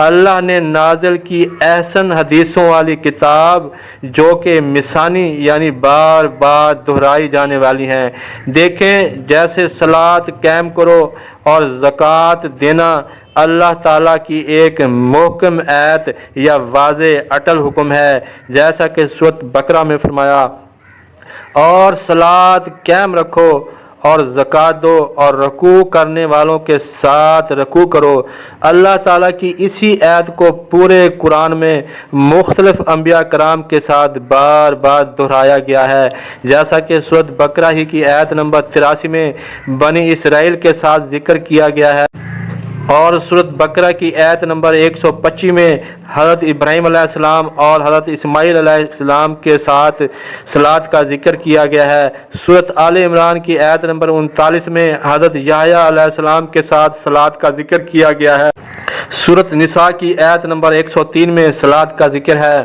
اللہ نے نازل کی احسن حدیثوں والی کتاب جو کہ مثانی یعنی بار بار دہرائی جانے والی ہیں۔ دیکھیں جیسے صلاۃ قائم کرو اور زکوٰۃ دینا اللہ تعالیٰ کی ایک محکم آیت یا واضح اٹل حکم ہے، جیسا کہ سورۃ بقرہ میں فرمایا، اور صلاۃ قائم رکھو اور زکوٰۃ دو اور رکوع کرنے والوں کے ساتھ رکوع کرو۔ اللہ تعالیٰ کی اسی آیت کو پورے قرآن میں مختلف انبیاء کرام کے ساتھ بار بار دہرایا گیا ہے، جیسا کہ سورۃ بقرہ ہی کی آیت نمبر 83 میں بنی اسرائیل کے ساتھ ذکر کیا گیا ہے، اور سورۃ بقرہ کی آیت نمبر 125 میں حضرت ابراہیم علیہ السلام اور حضرت اسماعیل علیہ السلام کے ساتھ صلاۃ کا ذکر کیا گیا ہے۔ سورۃ آل عمران کی آیت نمبر 39 میں حضرت یحییٰ علیہ السلام کے ساتھ صلاۃ کا ذکر کیا گیا ہے۔ سورۃ نساء کی آیت نمبر 103 میں صلاۃ کا ذکر ہے۔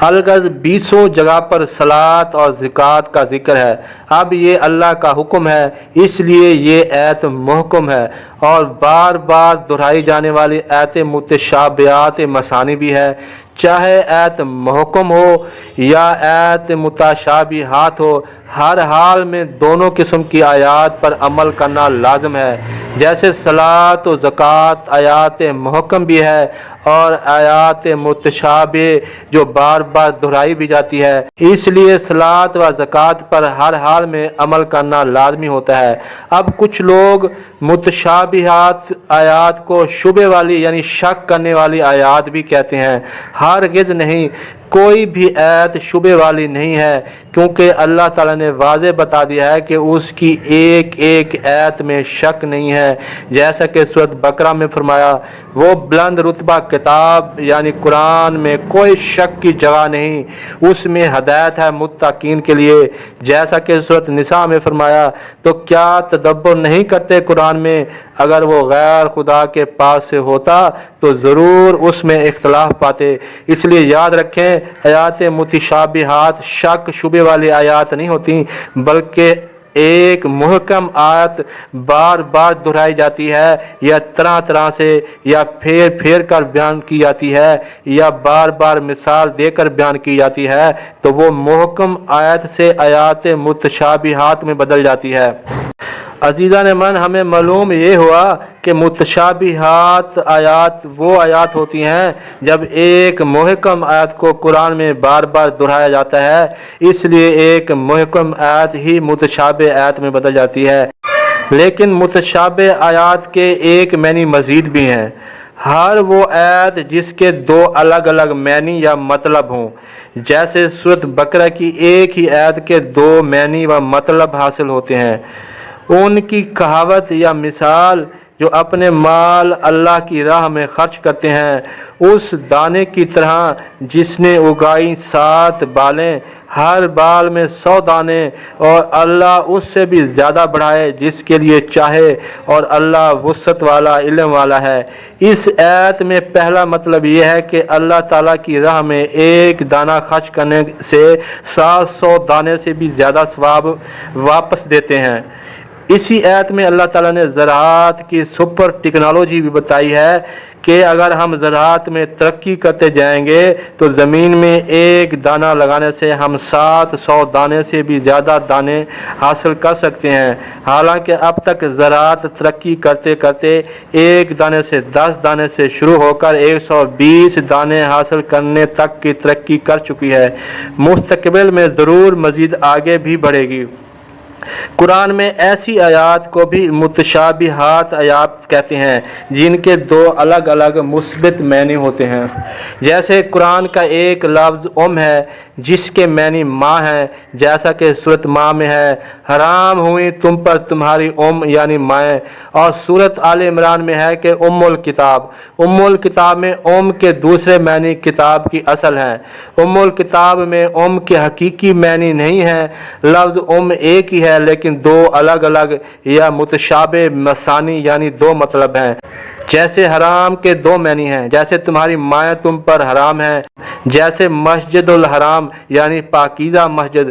الغرض 20 جگہ پر صلاۃ اور زکوٰۃ کا ذکر ہے۔ اب یہ اللہ کا حکم ہے، اس لیے یہ آیت محکم ہے، اور بار بار دہرائی جانے والی آیت متشابہات مثانی بھی ہے۔ چاہے آیت محکم ہو یا آیت متشابہات ہو، ہر حال میں دونوں قسم کی آیات پر عمل کرنا لازم ہے۔ جیسے صلاۃ و زکوٰۃ آیات محکم بھی ہے اور آیات متشابہ جو بار بار دہرائی بھی جاتی ہے، اس لیے صلاۃ و زکوٰۃ پر ہر حال میں عمل کرنا لازمی ہوتا ہے۔ اب کچھ لوگ متشابہات آیات کو شبہ والی یعنی شک کرنے والی آیات بھی کہتے ہیں۔ ہرگز نہیں، کوئی بھی آیت شبہ والی نہیں ہے، کیونکہ اللہ تعالیٰ نے واضح بتا دیا ہے کہ اس کی ایک ایک آیت میں شک نہیں ہے، جیسا کہ سورۃ بقرہ میں فرمایا، وہ بلند رتبہ کتاب یعنی قرآن میں کوئی شک کی جگہ نہیں، اس میں ہدایت ہے متقین کے لیے، جیسا کہ سورۃ نساء میں فرمایا، تو کیا تدبر نہیں کرتے قرآن میں؟ اگر وہ غیر خدا کے پاس سے ہوتا تو ضرور اس میں اختلاف پاتے۔ اس لیے یاد رکھیں، آیات متشابہات شک شبہ والی آیات نہیں ہوتی، بلکہ ایک محکم آیت بار بار دہرائی جاتی ہے، یا طرح طرح سے یا پھیر پھیر کر بیان کی جاتی ہے، یا بار بار مثال دے کر بیان کی جاتی ہے، تو وہ محکم آیت سے آیات متشابہات میں بدل جاتی ہے۔ عزیزان من، ہمیں معلوم یہ ہوا کہ متشابہات آیات وہ آیات ہوتی ہیں جب ایک محکم آیت کو قرآن میں بار بار دہرایا جاتا ہے، اس لیے ایک محکم آیت ہی متشابہ آیت میں بدل جاتی ہے۔ لیکن متشابہ آیات کے ایک معنی مزید بھی ہیں۔ ہر وہ آیت جس کے دو الگ الگ معنی یا مطلب ہوں، جیسے سورۃ بقرہ کی ایک ہی آیت کے دو معنی و مطلب حاصل ہوتے ہیں، ان کی کہاوت یا مثال جو اپنے مال اللہ کی راہ میں خرچ کرتے ہیں، اس دانے کی طرح جس نے اگائی 7 بالیں، ہر بال میں 100 دانے، اور اللہ اس سے بھی زیادہ بڑھائے جس کے لیے چاہے، اور اللہ وسعت والا علم والا ہے۔ اس آیت میں پہلا مطلب یہ ہے کہ اللہ تعالیٰ کی راہ میں ایک دانہ خرچ کرنے سے 700 دانے سے بھی زیادہ ثواب واپس دیتے ہیں۔ اسی آیت میں اللہ تعالیٰ نے زراعت کی سپر ٹیکنالوجی بھی بتائی ہے کہ اگر ہم زراعت میں ترقی کرتے جائیں گے تو زمین میں ایک دانہ لگانے سے ہم 700 دانے سے بھی زیادہ دانے حاصل کر سکتے ہیں۔ حالانکہ اب تک زراعت ترقی کرتے کرتے ایک دانے سے 10 دانے سے شروع ہو کر 120 دانے حاصل کرنے تک کی ترقی کر چکی ہے، مستقبل میں ضرور مزید آگے بھی بڑھے گی۔ قرآن میں ایسی آیات کو بھی متشابہات آیات کہتے ہیں جن کے دو الگ الگ مثبت معنی ہوتے ہیں۔ جیسے قرآن کا ایک لفظ ہے جس کے معنی ماں ہے، جیسا کہ سورۃ ماں میں ہے، حرام ہوئی تم پر تمہاری یعنی مائیں، اور سورۃ آل عمران میں ہے کہ الکتاب۔ الکتاب میں کے دوسرے معنی کتاب کی اصل ہے۔ الکتاب میں کے حقیقی معنی نہیں ہے، لفظ ایک ہی ہے لیکن دو الگ الگ یا متشابہ مثانی یعنی دو مطلب ہیں۔ جیسے حرام کے دو معنی ہیں، جیسے تمہاری مائیں تم پر حرام ہیں، جیسے مسجد الحرام یعنی پاکیزہ مسجد۔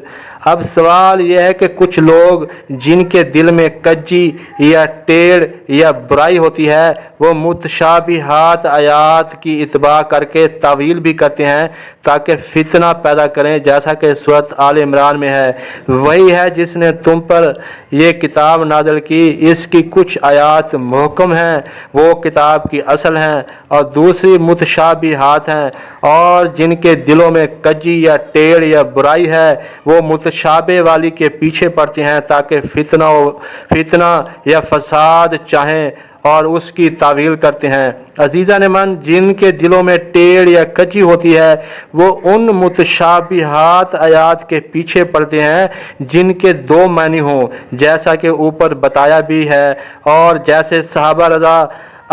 اب سوال یہ ہے کہ کچھ لوگ جن کے دل میں کجی یا ٹیڑھ یا برائی ہوتی ہے وہ متشابہات آیات کی اتباع کر کے تعویل بھی کرتے ہیں تاکہ فتنہ پیدا کریں، جیسا کہ سورۃ آل عمران میں ہے۔ وہی ہے جس نے تم پر یہ کتاب نازل کی، اس کی کچھ آیات محکم ہیں، وہ کتاب کی اصل ہیں، اور دوسری متشابہات ہیں، اور جن کے دلوں میں کجی یا ٹیڑھ یا برائی ہے وہ متشابہ والی کے پیچھے پڑتے ہیں تاکہ فتنہ یا فساد چاہیں اور اس کی تعویل کرتے ہیں۔ عزیزان من، جن کے دلوں میں ٹیڑھ یا کجی ہوتی ہے وہ ان متشابہات آیات کے پیچھے پڑتے ہیں جن کے دو معنی ہوں، جیسا کہ اوپر بتایا بھی ہے، اور جیسے صحابہ رضا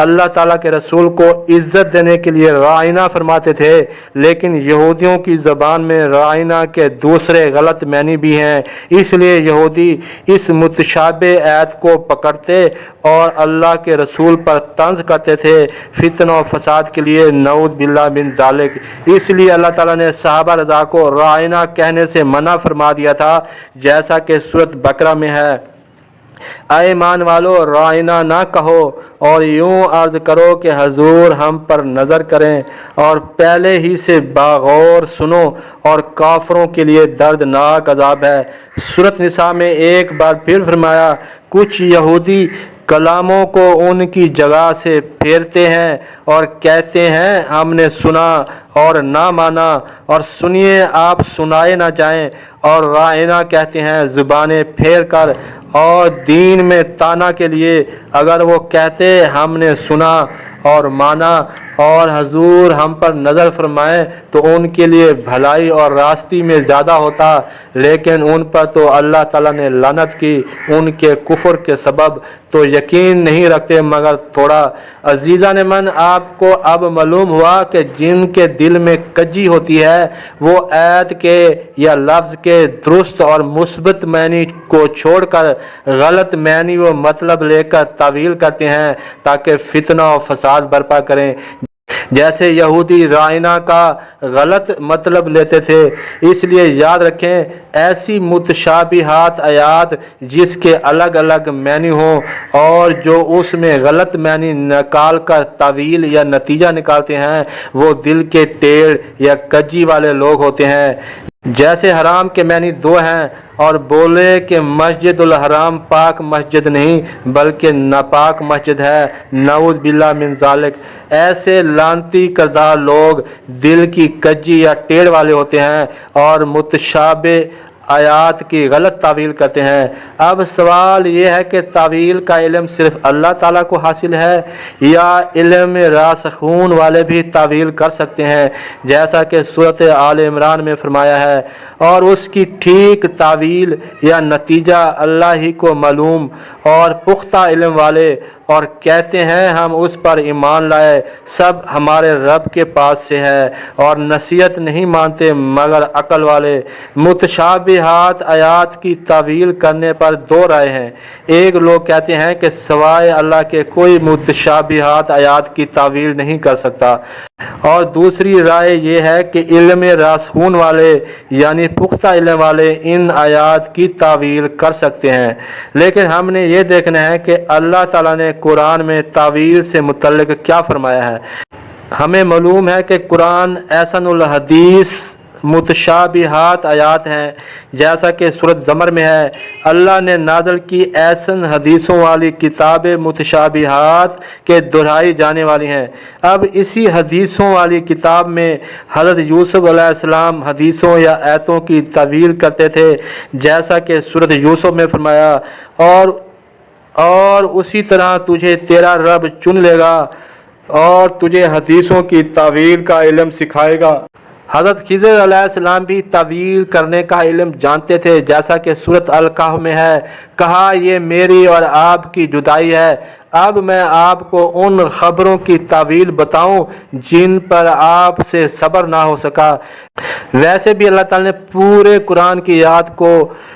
اللہ تعالیٰ کے رسول کو عزت دینے کے لیے رائنا فرماتے تھے، لیکن یہودیوں کی زبان میں رائنا کے دوسرے غلط معنی بھی ہیں، اس لیے یہودی اس متشابہ آیت کو پکڑتے اور اللہ کے رسول پر طنز کرتے تھے فتنہ و فساد کے لیے، نعوذ باللہ من ذالک۔ اس لیے اللہ تعالیٰ نے صحابہ رضا کو رائنا کہنے سے منع فرما دیا تھا، جیسا کہ سورۃ بقرہ میں ہے، اے ایمان والو رائنا نہ کہو اور یوں عرض کرو کہ حضور ہم پر نظر کریں، اور پہلے ہی سے باغور سنو، اور کافروں کے لیے دردناک عذاب ہے۔ سورۃ نساء میں ایک بار پھر فرمایا، کچھ یہودی کلاموں کو ان کی جگہ سے پھیرتے ہیں اور کہتے ہیں ہم نے سنا اور نہ مانا، اور سنیے آپ سنائے نہ جائیں، اور رائنا کہتے ہیں زبانیں پھیر کر اور دین میں طعنہ کے لیے۔ اگر وہ کہتے ہم نے سنا اور مانا اور حضور ہم پر نظر فرمائیں تو ان کے لیے بھلائی اور راستی میں زیادہ ہوتا، لیکن ان پر تو اللہ تعالیٰ نے لعنت کی ان کے کفر کے سبب، تو یقین نہیں رکھتے مگر تھوڑا۔ عزیزان من، آپ کو اب معلوم ہوا کہ جن کے دل میں کجی ہوتی ہے وہ آیت کے یا لفظ کے درست اور مثبت معنی کو چھوڑ کر غلط معنی و مطلب لے کر تعویل کرتے ہیں تاکہ فتنہ و فساد برپا کریں، جیسے یہودی رائنا کا غلط مطلب لیتے تھے۔ اس لیے یاد رکھیں، ایسی متشابہات آیات جس کے الگ الگ معنی ہوں اور جو اس میں غلط معنی نکال کر تعویل یا نتیجہ نکالتے ہیں وہ دل کے ٹیڑھ یا کجی والے لوگ ہوتے ہیں۔ جیسے حرام کے معنی دو ہیں اور بولے کہ مسجد الحرام پاک مسجد نہیں بلکہ ناپاک مسجد ہے، نعوذ باللہ من ذالک۔ ایسے لعنتی کردار لوگ دل کی کجی یا ٹیڑھ والے ہوتے ہیں اور متشابہ آیات کی غلط تعویل کرتے ہیں۔ اب سوال یہ ہے کہ تعویل کا علم صرف اللہ تعالیٰ کو حاصل ہے یا علم راسخون والے بھی تعویل کر سکتے ہیں، جیسا کہ سورۃ آل عمران میں فرمایا ہے، اور اس کی ٹھیک تعویل یا نتیجہ اللہ ہی کو معلوم اور پختہ علم والے، اور کہتے ہیں ہم اس پر ایمان لائے، سب ہمارے رب کے پاس سے ہے، اور نصیحت نہیں مانتے مگر عقل والے۔ متشابہات آیات کی تعویل کرنے پر دو رائے ہیں، ایک لوگ کہتے ہیں کہ سوائے اللہ کے کوئی متشابہات آیات کی تعویل نہیں کر سکتا، اور دوسری رائے یہ ہے کہ علم راسخون والے یعنی پختہ علم والے ان آیات کی تعویل کر سکتے ہیں۔ لیکن ہم نے یہ دیکھنا ہے کہ اللہ تعالیٰ نے قرآن میں تعویل سے متعلق کیا فرمایا ہے۔ ہمیں معلوم ہے کہ قرآن احسن الحدیث متشابہات آیات ہیں، جیسا کہ سورۃ زمر میں ہے، اللہ نے نازل کی احسن حدیثوں والی کتاب متشابہات کے دہرائی جانے والی ہیں۔ اب اسی حدیثوں والی کتاب میں حضرت یوسف علیہ السلام حدیثوں یا آیتوں کی تعویل کرتے تھے، جیسا کہ سورۃ یوسف میں فرمایا، اور اسی طرح تجھے تیرا رب چن لے گا اور تجھے حدیثوں کی تعویل کا علم سکھائے گا۔ حضرت خضر علیہ السلام بھی تعویل کرنے کا علم جانتے تھے، جیسا کہ سورۃ الکہف میں ہے، کہا یہ میری اور آپ کی جدائی ہے۔ اب میں آپ کو ان خبروں کی تعویل بتاؤں جن پر آپ سے صبر نہ ہو سکا۔ ویسے بھی اللہ تعالیٰ نے پورے قرآن کی آیات کو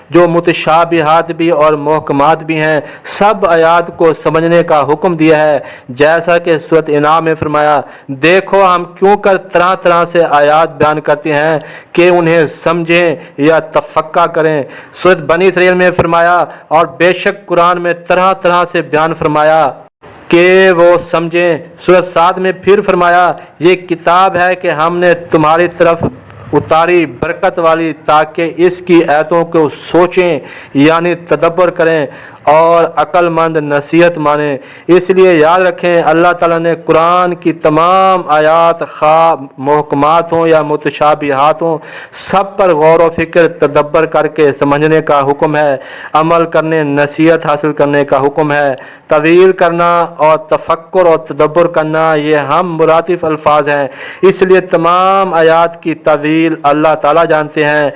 جو متشابہات بھی اور محکمات بھی ہیں سب آیات کو سمجھنے کا حکم دیا ہے، جیسا کہ سورۃ انعام میں فرمایا دیکھو ہم کیوں کر طرح طرح سے آیات بیان کرتے ہیں کہ انہیں سمجھیں یا تفقہ کریں۔ سورۃ بنی اسرائیل میں فرمایا اور بے شک قرآن میں طرح طرح سے بیان فرمایا کہ وہ سمجھیں۔ سورۃ صاد میں پھر فرمایا یہ کتاب ہے کہ ہم نے تمہاری طرف اتاری برکت والی تاکہ اس کی آیتوں کو سوچیں یعنی تدبر کریں اور عقل مند نصیحت مانیں۔ اس لیے یاد رکھیں اللہ تعالیٰ نے قرآن کی تمام آیات خواہ محکمات ہوں یا متشابہات ہوں سب پر غور و فکر تدبر کر کے سمجھنے کا حکم ہے، عمل کرنے نصیحت حاصل کرنے کا حکم ہے۔ طویل کرنا اور تفکر اور تدبر کرنا یہ ہم مرادف الفاظ ہیں، اس لیے تمام آیات کی طویل اللہ تعالیٰ جانتے ہیں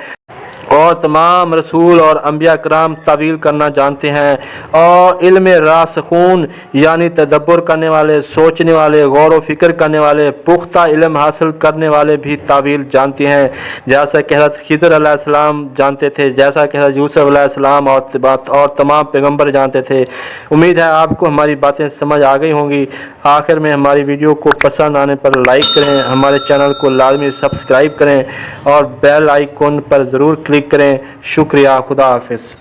اور تمام رسول اور انبیاء کرام تعویل کرنا جانتے ہیں، اور علم راسخون یعنی تدبر کرنے والے، سوچنے والے، غور و فکر کرنے والے، پختہ علم حاصل کرنے والے بھی تعویل جانتے ہیں، جیسا کہ حضرت خضر علیہ السلام جانتے تھے، جیسا کہ حضرت یوسف علیہ السلام اور تمام پیغمبر جانتے تھے۔ امید ہے آپ کو ہماری باتیں سمجھ آ گئی ہوں گی۔ آخر میں ہماری ویڈیو کو پسند آنے پر لائک کریں، ہمارے چینل کو لازمی سبسکرائب کریں اور بیل آئیکن پر ضرور کلک کریں۔ شکریہ، خدا حافظ۔